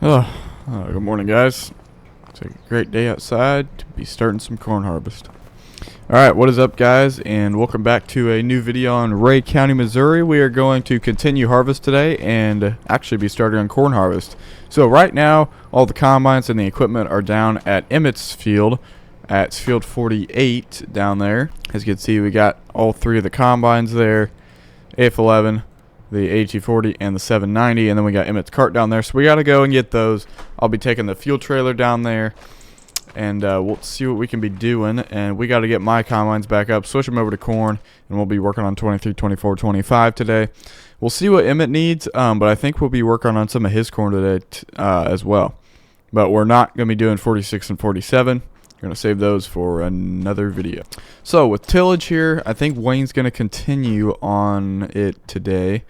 Good morning, guys. It's a great day outside to be starting some corn harvest. Alright, what is up, guys, and welcome back to a new video on Ray County, Missouri. We are going to continue harvest today and actually be starting on corn harvest. So right now, all the combines and the equipment are down at Emmett's field, at field 48 down there. As you can see, we got all three of the combines there, AF11, the AT40, and the 790, and then we got Emmett's cart down there, so we got to go and get those. I'll be taking the fuel trailer down there, and we'll see what we can be doing, and we got to get my combines back up, switch them over to corn, and we'll be working on 23, 24, 25 today. We'll see what Emmett needs, but I think we'll be working on some of his corn today as well, but we're not going to be doing 46 and 47. We're going to save those for another video. So with tillage here, I think Wayne's going to continue on it today.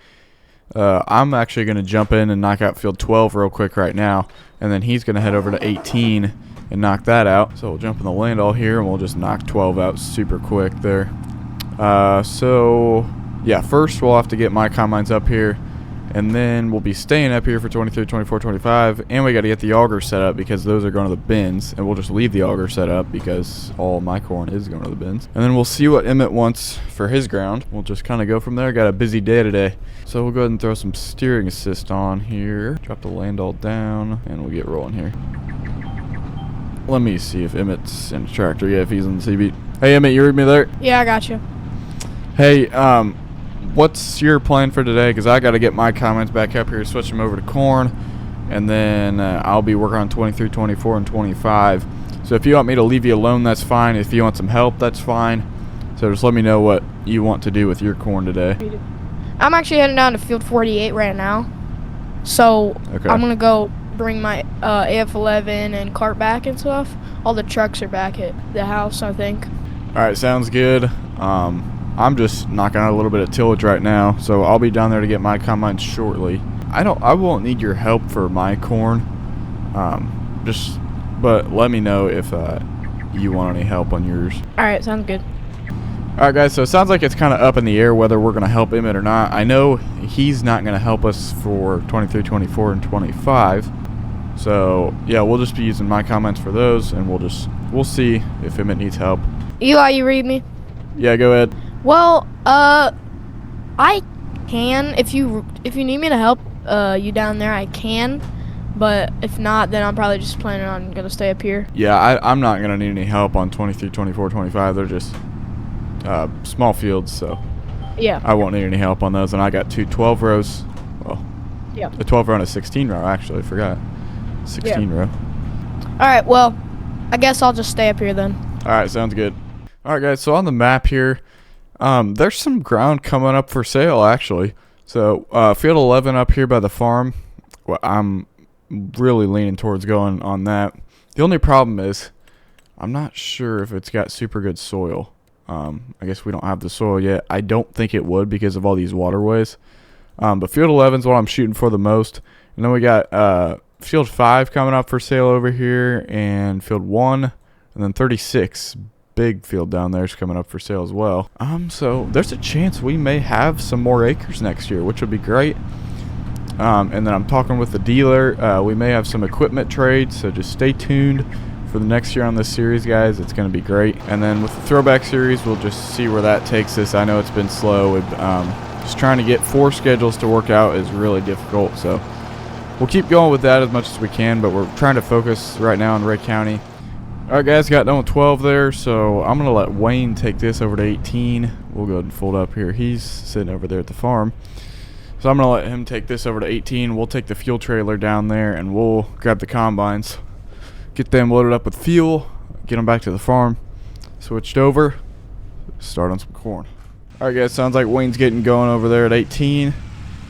I'm actually going to jump in and knock out field 12 real quick right now, and then he's going to head over to 18 and knock that out. So we'll jump in the land all here, and we'll just knock 12 out super quick there. So yeah, first we'll have to get my combines up here, and then we'll be staying up here for 23, 24, 25, and we got to get the auger set up because those are going to the bins, and we'll just leave the auger set up because all my corn is going to the bins. And then we'll see what Emmett wants for his ground. We'll just kind of go from there. Got a busy day today. So we'll go ahead and throw some steering assist on here. Drop the land all down, and we'll get rolling here. Let me see if Emmett's in the tractor. Yeah, if he's in the CB. Hey, Emmett, you read me there? Yeah, I got you. Hey, what's your plan for today? Because I got to get my comments back up here, switch them over to corn, and then I'll be working on 23, 24, and 25. So if you want me to leave you alone, that's fine. If you want some help, that's fine. So just let me know what you want to do with your corn today. I'm actually heading down to field 48 right now. So Okay. I'm going to go bring my AF11 and cart back and stuff. All the trucks are back at the house, I think. All right, sounds good. I'm just knocking out a little bit of tillage right now, so I'll be down there to get my combines shortly. I won't need your help for my corn. But let me know if you want any help on yours. All right, sounds good. All right, guys, so it sounds like it's kind of up in the air whether we're going to help Emmett or not. I know he's not going to help us for 23, 24, and 25. So, yeah, we'll just be using my comments for those, and we'll see if Emmett needs help. Eli, you read me? Yeah, go ahead. Well, I can. If you need me to help you down there, I can. But if not, then I'm probably just planning on going to stay up here. Yeah, I'm not going to need any help on 23, 24, 25. They're just small fields, so Yeah. I won't need any help on those. And I got two 12 rows. Well, Yeah. a 12 row and a 16 row, actually. I forgot. 16 row. All right, well, I guess I'll just stay up here then. All right, sounds good. All right, guys, so on the map here, there's some ground coming up for sale, actually. So field 11 up here by the farm, well, I'm really leaning towards going on that. The only problem is I'm not sure if it's got super good soil. I guess we don't have the soil yet. I don't think it would because of all these waterways. But field 11 is what I'm shooting for the most. And then we got field 5 coming up for sale over here, and field 1, and then 36. Big field down there is coming up for sale as well. So there's a chance we may have some more acres next year, which would be great. And then I'm talking with the dealer. We may have some equipment trades, so just stay tuned for the next year on this series, guys. It's going to be great. And then with the throwback series, we'll just see where that takes us. I know it's been slow. Just trying to get 4 schedules to work out is really difficult, so we'll keep going with that as much as we can, but we're trying to focus right now on Ray County. Alright, guys, got done with 12 there, so I'm going to let Wayne take this over to 18. We'll go ahead and fold up here. He's sitting over there at the farm. So I'm going to let him take this over to 18. We'll take the fuel trailer down there, and we'll grab the combines, get them loaded up with fuel, get them back to the farm, switched over, start on some corn. Alright, guys, sounds like Wayne's getting going over there at 18.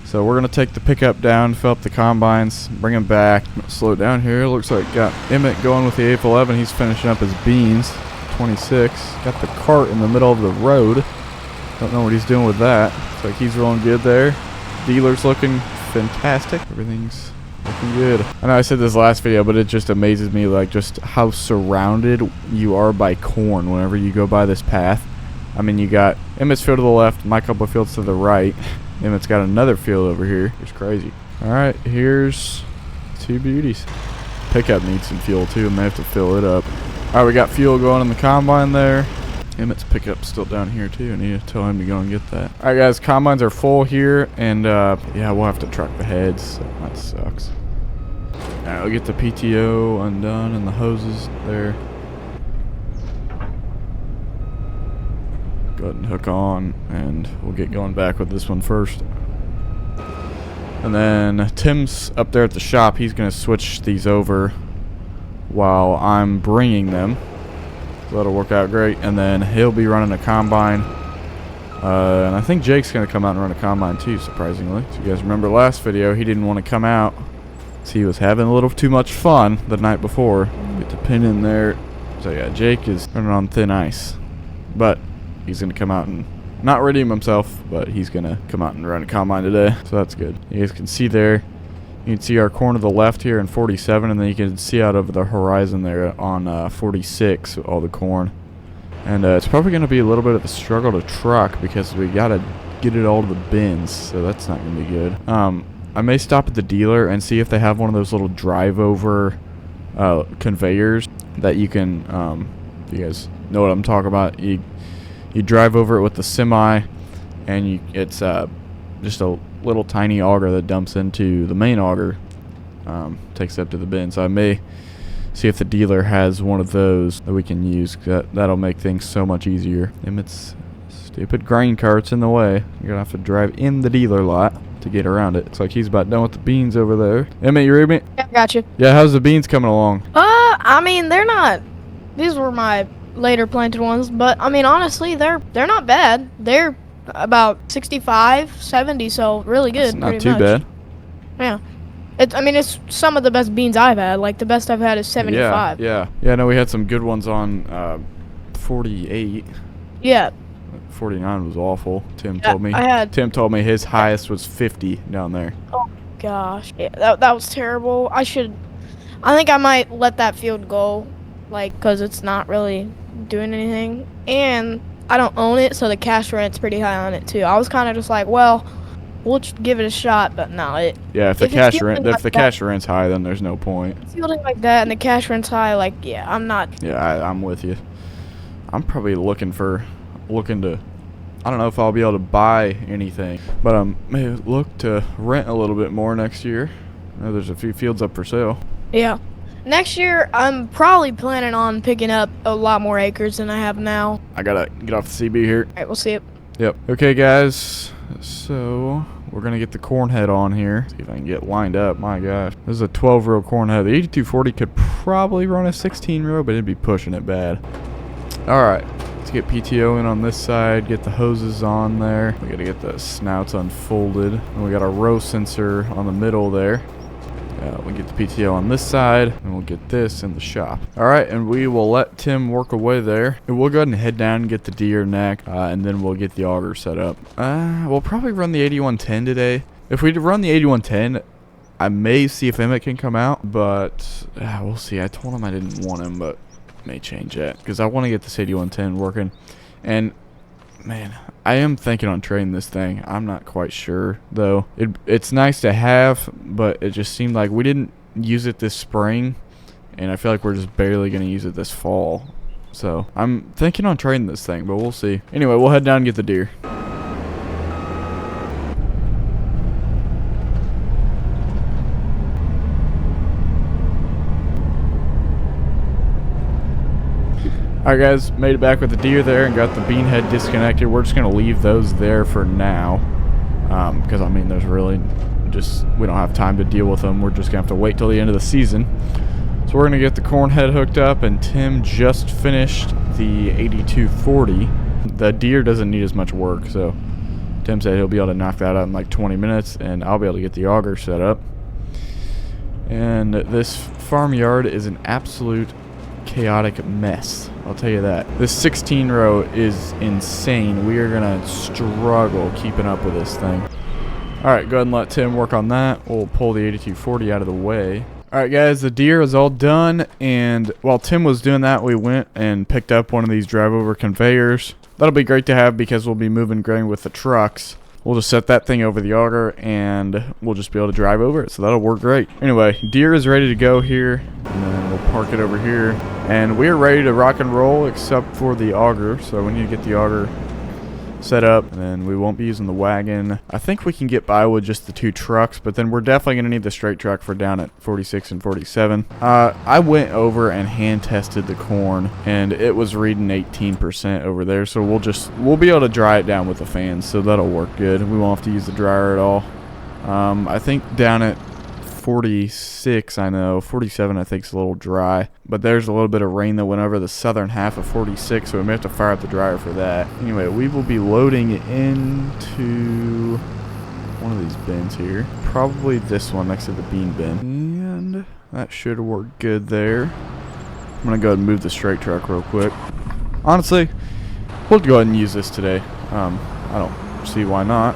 So we're going to take the pickup down, fill up the combines, bring them back. Slow down here. Looks like got Emmett going with the AF11. He's finishing up his beans. 26. Got the cart in the middle of the road. Don't know what he's doing with that. Looks like he's rolling good there. Dealer's looking fantastic. Everything's looking good. I know I said this last video, but it just amazes me, like, just how surrounded you are by corn whenever you go by this path. I mean, you got Emmett's field to the left, my couple of fields to the right. Emmett's got another field over here. It's crazy. All right, here's Two beauties. Pickup needs some fuel too. I may have to fill it up. Alright, we got fuel going in the combine there. Emmett's pickup's still down here too. I need to tell him to go and get that. Alright guys, combines are full here, and yeah, we'll have to truck the heads, so that sucks. Alright, we'll get the PTO undone and the hoses there. Go ahead and hook on, and we'll get going back with this one first. And then Tim's up there at the shop. He's going to switch these over while I'm bringing them. So that'll work out great. And then he'll be running a combine. And I think Jake's going to come out and run a combine too, surprisingly. So you guys remember last video, he didn't want to come out. So he was having a little too much fun the night before. Get the pin in there. So yeah, Jake is running on thin ice. But he's going to come out and not redeem himself, but he's going to come out and run a combine today. So that's good. You guys can see there. You can see our corn to the left here in 47, and then you can see out over the horizon there on 46, all the corn. And it's probably going to be a little bit of a struggle to truck because we got to get it all to the bins, so that's not going to be good. I may stop at the dealer and see if they have one of those little drive-over conveyors that you can, you guys know what I'm talking about. You drive over it with the semi, and it's just a little tiny auger that dumps into the main auger, takes it up to the bin. So I may see if the dealer has one of those that we can use. That'll make things so much easier. Emmett's stupid grain cart's in the way. You're gonna have to drive in the dealer lot to get around it. It's like he's about done with the beans over there. Emmett, you read me? Yeah, gotcha. Yeah, how's the beans coming along? I mean, they're not. These were my later planted ones, but I mean, honestly, they're not bad. They're about 65, 70, so really good. That's not pretty too much. bad. Yeah. I mean, it's some of the best beans I've had. Like, the best I've had is 75. Yeah. No, we had some good ones on 48. Yeah. 49 was awful. Tim Yeah, told me. Tim told me his highest was 50 down there. Oh gosh, yeah, that was terrible. I think I might let that field go, like, because it's not really doing anything, and I don't own it, so the cash rent's pretty high on it too. I was kind of just like, well, we'll just give it a shot, but no, yeah, if the cash rent's high, then there's no point. Fielding like that and the cash rent's high, like, yeah, I'm not. Yeah, I'm with you. I'm probably looking to. I don't know if I'll be able to buy anything, but I may look to rent a little bit more next year. I know there's a few fields up for sale. Yeah. Next year, I'm probably planning on picking up a lot more acres than I have now. I gotta get off the CB here. Alright, we'll see it. Yep. Okay, guys. So we're gonna get the corn head on here. See if I can get lined up. My gosh, this is a 12-row corn head. The 8240 could probably run a 16-row, but it'd be pushing it bad. All right. Let's get PTO in on this side, get the hoses on there. We gotta get the snouts unfolded. And we got a row sensor on the middle there. We'll get the PTO on this side, and we'll get this in the shop. All right, and we will let Tim work away there. And we'll go ahead and head down and get the deer neck, and then we'll get the auger set up. We'll probably run the 8110 today. If we run the 8110, I may see if Emmett can come out, but we'll see. I told him I didn't want him, but may change that because I want to get this 8110 working. And man, I am thinking on trading this thing. I'm not quite sure though. It's nice to have, but it just seemed like we didn't use it this spring, and I feel like we're just barely gonna use it this fall. So I'm thinking on trading this thing, but we'll see. Anyway, we'll head down and get the deer. Alright guys, made it back with the deer there and got the bean head disconnected. We're just going to leave those there for now. Because I mean, there's really we don't have time to deal with them. We're just going to have to wait till the end of the season. So we're going to get the corn head hooked up, and Tim just finished the 8240. The deer doesn't need as much work, so Tim said he'll be able to knock that out in like 20 minutes, and I'll be able to get the auger set up. And this farmyard is an absolute chaotic mess, I'll tell you that. This 16 row is insane. We are gonna struggle keeping up with this thing. Alright, go ahead and let Tim work on that. We'll pull the 8240 out of the way. Alright guys, the deer is all done, and while Tim was doing that, we went and picked up one of these drive over conveyors. That'll be great to have because we'll be moving grain with the trucks. we'll just set that thing over the auger and we'll just be able to drive over it. So that'll work great. Anyway, Deere is ready to go here, and then we'll park it over here. And we're ready to rock and roll except for the auger. So we need to get the auger set up, and then we won't be using the wagon. I think we can get by with just the 2 trucks, but then we're definitely going to need the straight truck for down at 46 and 47. I went over and hand tested the corn, and it was reading 18% over there, so we'll be able to dry it down with the fans, so that'll work good. We won't have to use the dryer at all. I think down at 46, I know 47 I think is a little dry, but there's a little bit of rain that went over the southern half of 46, so we may have to fire up the dryer for that. Anyway, we will be loading into one of these bins here, probably this one next to the bean bin, and that should work good there. I'm gonna go ahead and move the straight truck real quick. Honestly, we'll go ahead and use this today. I don't see why not,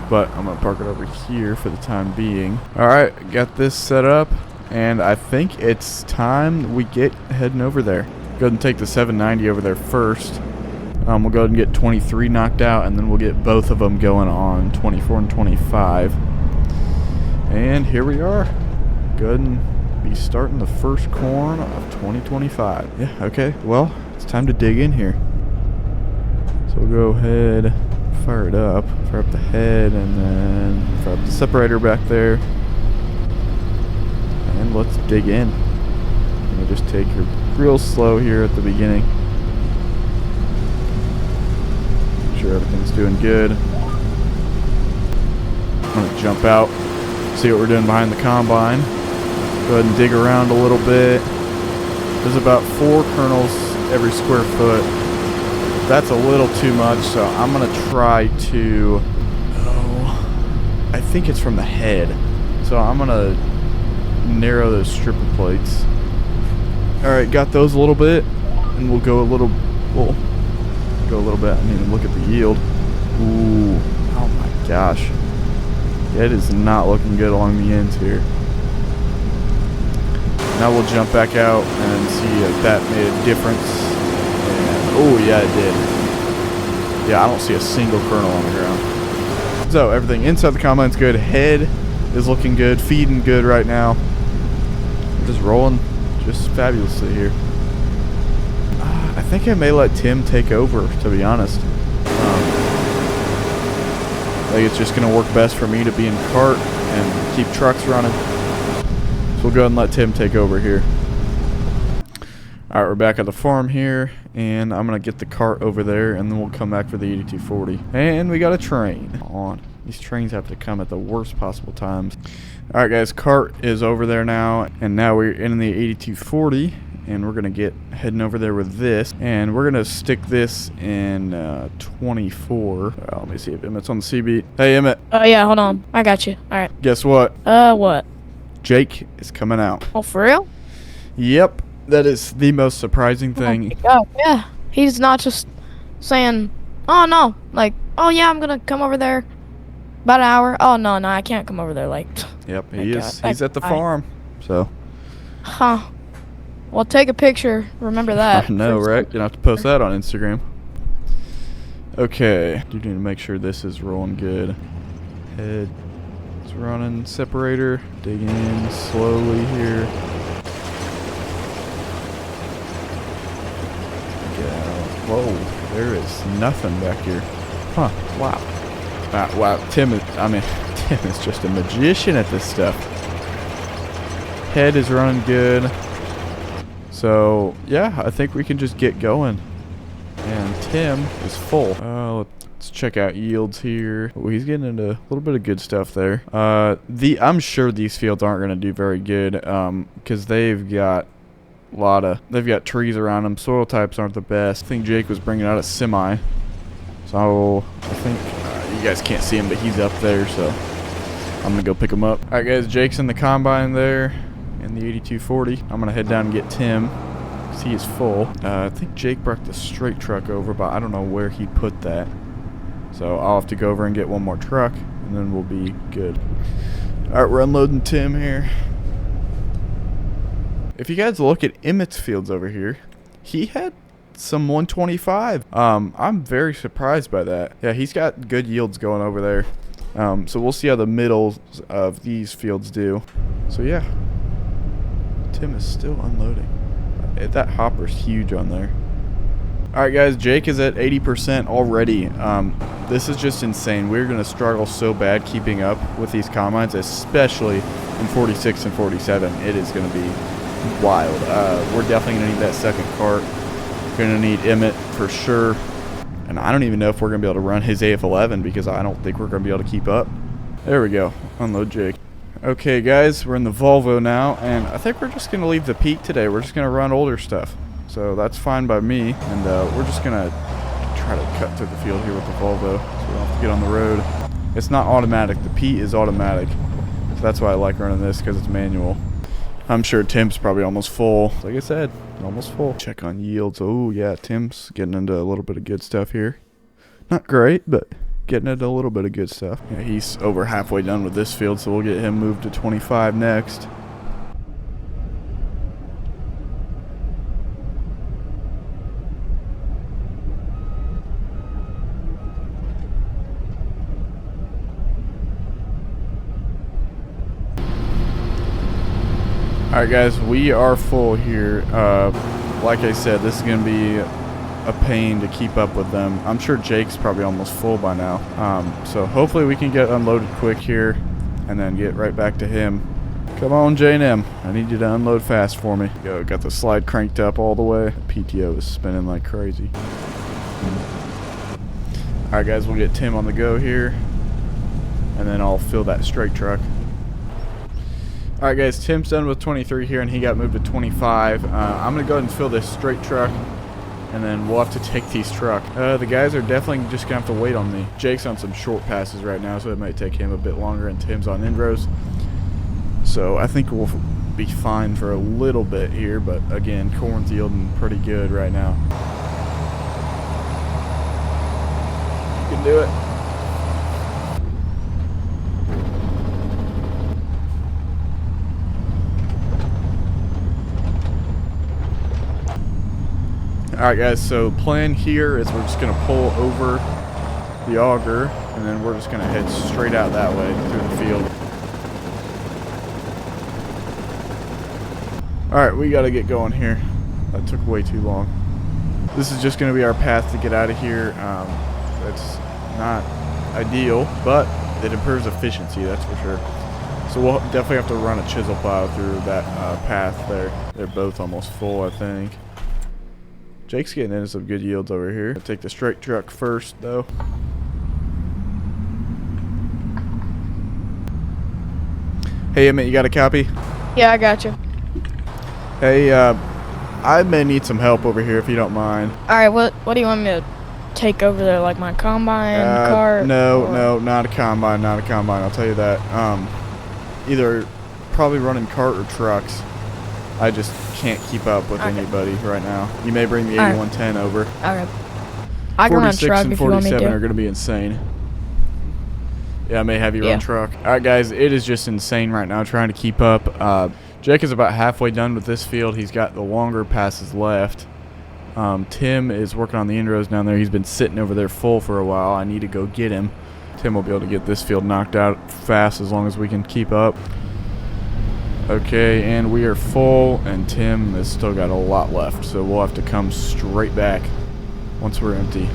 but I'm gonna park it over here for the time being. Alright, got this set up, and I think it's time we get heading over there. Go ahead and take the 790 over there first. We'll go ahead and get 23 knocked out, and then we'll get both of them going on 24 and 25. And here we are. Go ahead and be starting the first corn of 2025. Yeah, okay, well, it's time to dig in here. So we'll go ahead, fire up the head, and then fire up the separator back there, and let's dig in. We'll just take her real slow here at the beginning. Make sure everything's doing good. I'm gonna jump out, see what we're doing behind the combine. Go ahead and dig around a little bit. There's about 4 kernels every square foot. That's a little too much, so I'm gonna try to, I think it's from the head, so I'm gonna narrow those stripper plates. Alright, got those a little bit, and we'll go a little bit. I need to look at the yield. Ooh, oh my gosh, it is not looking good along the ends here. Now we'll jump back out and see if that made a difference. Oh yeah, it did. Yeah, I don't see a single kernel on the ground. So everything inside the combine's good. Head is looking good. Feeding good right now. Just rolling just fabulously here. I think I may let Tim take over, to be honest. I think it's just going to work best for me to be in cart and keep trucks running. So we'll go ahead and let Tim take over here. Alright, we're back at the farm here, and I'm going to get the cart over there, and then we'll come back for the 8240. And we got a train. On. These trains have to come at the worst possible times. Alright guys, cart is over there now, and now we're in the 8240, and we're going to get heading over there with this, and we're going to stick this in 24. Well, let me see if Emmett's on the C-beat. Hey Emmett. Oh yeah, hold on. I got you. Alright. Guess what? What? Jake is coming out. Oh, for real? Yep. That is the most surprising thing. Oh, yeah. He's not just saying, oh, no. Like, oh, yeah, I'm going to come over there about an hour. Oh, no, I can't come over there. Like, yep, he is. He's at the farm. So. Huh. Well, take a picture. Remember that. I know, right? You're going to have to post that on Instagram. Okay. You need to make sure this is rolling good. Head is running. Separator. Digging in slowly here. Whoa, there is nothing back here. Huh, wow. Wow, Tim is just a magician at this stuff. Head is running good. So, yeah, I think we can just get going. And Tim is full. Let's check out yields here. Oh, he's getting into a little bit of good stuff there. I'm sure these fields aren't going to do very good because they've got trees around them. Soil types aren't the best. I think Jake was bringing out a semi, so I think you guys can't see him, but he's up there, so I'm gonna go pick him up. Alright guys, Jake's in the combine there in the 8240. I'm gonna head down and get Tim because he is full. I think Jake brought the straight truck over, but I don't know where he put that, so I'll have to go over and get one more truck and then we'll be good. Alright, we're unloading Tim here. If you guys look at Emmett's fields over here, he had some 125. I'm very surprised by that. Yeah, he's got good yields going over there. So we'll see how the middles of these fields do. So yeah, Tim is still unloading. That hopper's huge on there. Alright guys, Jake is at 80% already. This is just insane. We're going to struggle so bad keeping up with these combines, especially in 46 and 47. It is going to be wild. We're definitely going to need that second cart. Going to need Emmett for sure. And I don't even know if we're going to be able to run his AF11 because I don't think we're going to be able to keep up. There we go. Unload Jake. Okay guys, we're in the Volvo now, and I think we're just going to leave the peak today. We're just going to run older stuff. So that's fine by me, and we're just going to try to cut through the field here with the Volvo so we don't have to get on the road. It's not automatic. The P is automatic. So that's why I like running this, because it's manual. I'm sure Tim's probably almost full. Like I said, almost full. Check on yields. Oh yeah, Tim's getting into a little bit of good stuff here. Not great, but getting into a little bit of good stuff. Yeah, he's over halfway done with this field, so we'll get him moved to 25 next. Alright guys, we are full here. Like I said, this is going to be a pain to keep up with them. I'm sure Jake's probably almost full by now. So hopefully we can get unloaded quick here and then get right back to him. Come on, J&M. I need you to unload fast for me. Go, got the slide cranked up all the way. PTO is spinning like crazy. Alright guys, we'll get Tim on the go here. And then I'll fill that straight truck. Alright guys, Tim's done with 23 here and he got moved to 25. I'm going to go ahead and fill this straight truck and then we'll have to take these truck. The guys are definitely just going to have to wait on me. Jake's on some short passes right now, so it might take him a bit longer, and Tim's on end rows. So I think we'll be fine for a little bit here, but again, corn's yielding pretty good right now. You can do it. Alright guys, so plan here is we're just going to pull over the auger and then we're just going to head straight out that way through the field. Alright, we got to get going here. That took way too long. This is just going to be our path to get out of here. It's not ideal, but it improves efficiency, that's for sure. So we'll definitely have to run a chisel plow through that path there. They're both almost full, I think. Jake's getting into some good yields over here. I'll take the straight truck first, though. Hey, Emmett, you got a copy? Yeah, I got you. Hey, I may need some help over here if you don't mind. Alright, what do you want me to take over there? Like my combine, cart? No, not a combine, not a combine. I'll tell you that. Either probably running cart or trucks. I just can't keep up with anybody right now. You may bring the 8110 over. Okay. I can run truck if you want me to. 47 are going to be insane. Yeah, I may have you run truck. Alright guys, it is just insane right now trying to keep up. Jake is about halfway done with this field. He's got the longer passes left. Tim is working on the end rows down there. He's been sitting over there full for a while. I need to go get him. Tim will be able to get this field knocked out fast as long as we can keep up. Okay, and we are full, and Tim has still got a lot left, so we'll have to come straight back once we're empty.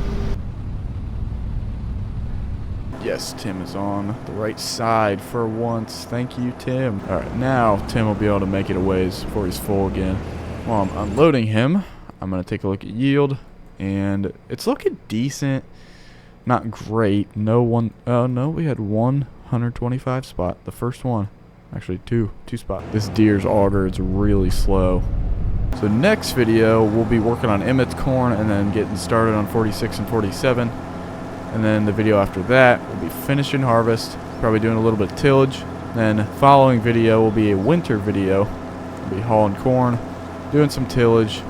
Yes, Tim is on the right side for once. Thank you, Tim. Alright, now Tim will be able to make it a ways before he's full again. While I'm unloading him, I'm going to take a look at yield, and it's looking decent. Not great. No, we had 125 spot, the first one. Actually, two spots. This deer's auger is really slow. So next video, we'll be working on Emmett's corn and then getting started on 46 and 47. And then the video after that, we'll be finishing harvest, probably doing a little bit of tillage. Then following video will be a winter video. We'll be hauling corn, doing some tillage,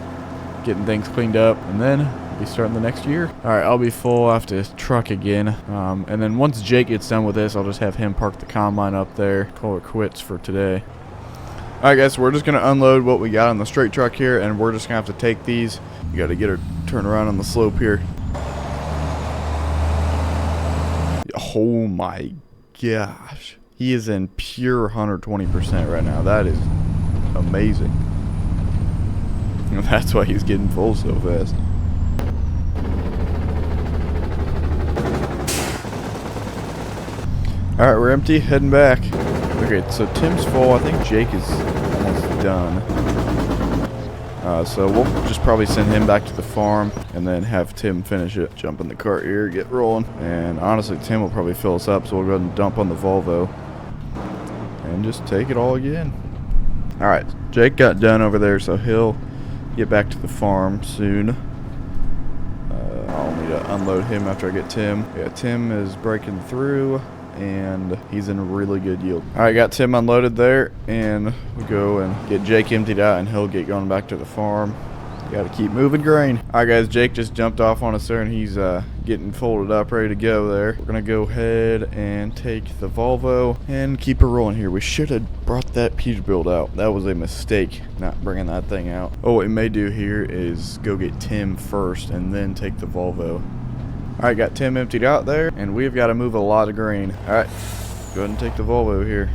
getting things cleaned up, and then we'll be starting the next year. Alright, I'll be full. I have to truck again. And then once Jake gets done with this, I'll just have him park the combine up there. Call it quits for today. Alright guys, so we're just going to unload what we got on the straight truck here, and we're just going to have to take these. You got to get our turn around on the slope here. Oh my gosh. He is in pure 120% right now. That is amazing. And that's why he's getting full so fast. Alright, we're empty, heading back. Okay, so Tim's full. I think Jake is almost done. So we'll just probably send him back to the farm and then have Tim finish it. Jump in the cart here, get rolling. And honestly, Tim will probably fill us up, so we'll go ahead and dump on the Volvo. And just take it all again. Alright, Jake got done over there, so he'll get back to the farm soon. I'll need to unload him after I get Tim. Yeah, Tim is breaking through, and he's in really good yield. Alright, got Tim unloaded there, and we'll go and get Jake emptied out, and he'll get going back to the farm. Gotta keep moving grain. Alright guys, Jake just jumped off on us there, and he's getting folded up, ready to go there. We're gonna go ahead and take the Volvo and keep her rolling here. We should have brought that Peterbilt out. That was a mistake, not bringing that thing out. Oh, what we may do here is go get Tim first and then take the Volvo. Alright, got Tim emptied out there, and we've got to move a lot of grain. Alright, go ahead and take the Volvo here.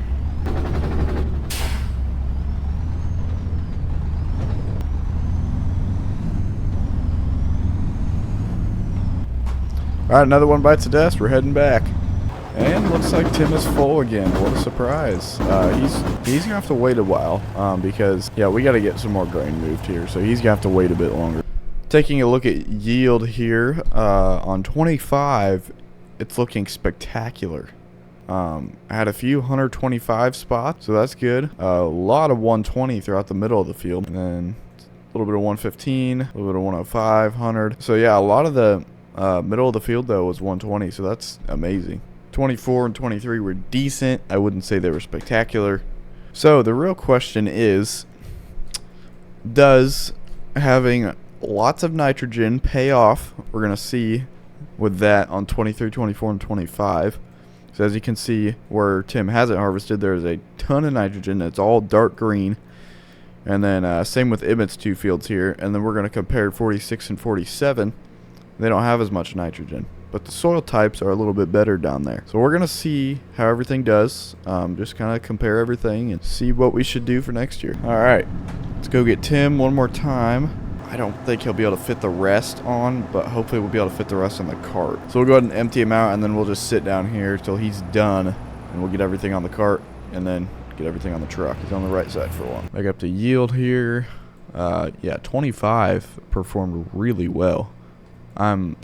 Alright, another one bites the dust. We're heading back. And looks like Tim is full again. What a surprise. He's gonna have to wait a while because, yeah, we got to get some more grain moved here. So he's gonna have to wait a bit longer. Taking a look at yield here on 25, it's looking spectacular. I had a few 125 spots, so that's good. A lot of 120 throughout the middle of the field, and then a little bit of 115, a little bit of 105, 100. So yeah, a lot of the middle of the field though was 120, so that's amazing. 24 and 23 were decent. I wouldn't say they were spectacular. So the real question is, does having lots of nitrogen pay off? We're going to see with that on 23, 24, and 25. So as you can see where Tim hasn't harvested, there's a ton of nitrogen. It's all dark green. And then same with Emmett's two fields here. And then we're going to compare 46 and 47. They don't have as much nitrogen, but the soil types are a little bit better down there. So we're going to see how everything does. Just kind of compare everything and see what we should do for next year. All right, let's go get Tim one more time. I don't think he'll be able to fit the rest on, but hopefully we'll be able to fit the rest on the cart. So we'll go ahead and empty him out, and then we'll just sit down here till he's done, and we'll get everything on the cart and then get everything on the truck. He's on the right side for one. Back up to yield here. Yeah, 25 performed really well. I'm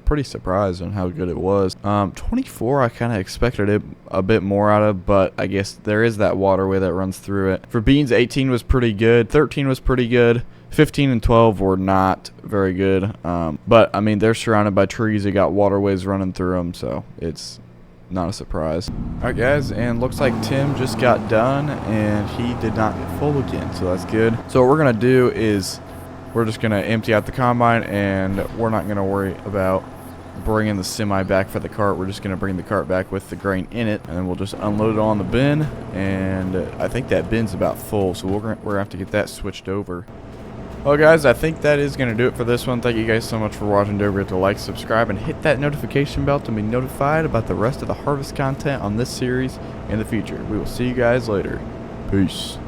pretty surprised on how good it was. 24, I kind of expected it a bit more out of, but I guess there is that waterway that runs through it. For beans, 18 was pretty good. 13 was pretty good. 15 and 12 were not very good. But, I mean, they're surrounded by trees. They got waterways running through them, so it's not a surprise. Alright, guys, and looks like Tim just got done, and he did not get full again, so that's good. So what we're going to do is we're just going to empty out the combine, and we're not going to worry about bringing the semi back for the cart. We're just going to bring the cart back with the grain in it, and then we'll just unload it on the bin. And I think that bin's about full, so we're going to have to get that switched over. Well, guys, I think that is going to do it for this one. Thank you guys so much for watching. Don't forget to like, subscribe, and hit that notification bell to be notified about the rest of the harvest content on this series in the future. We will see you guys later. Peace.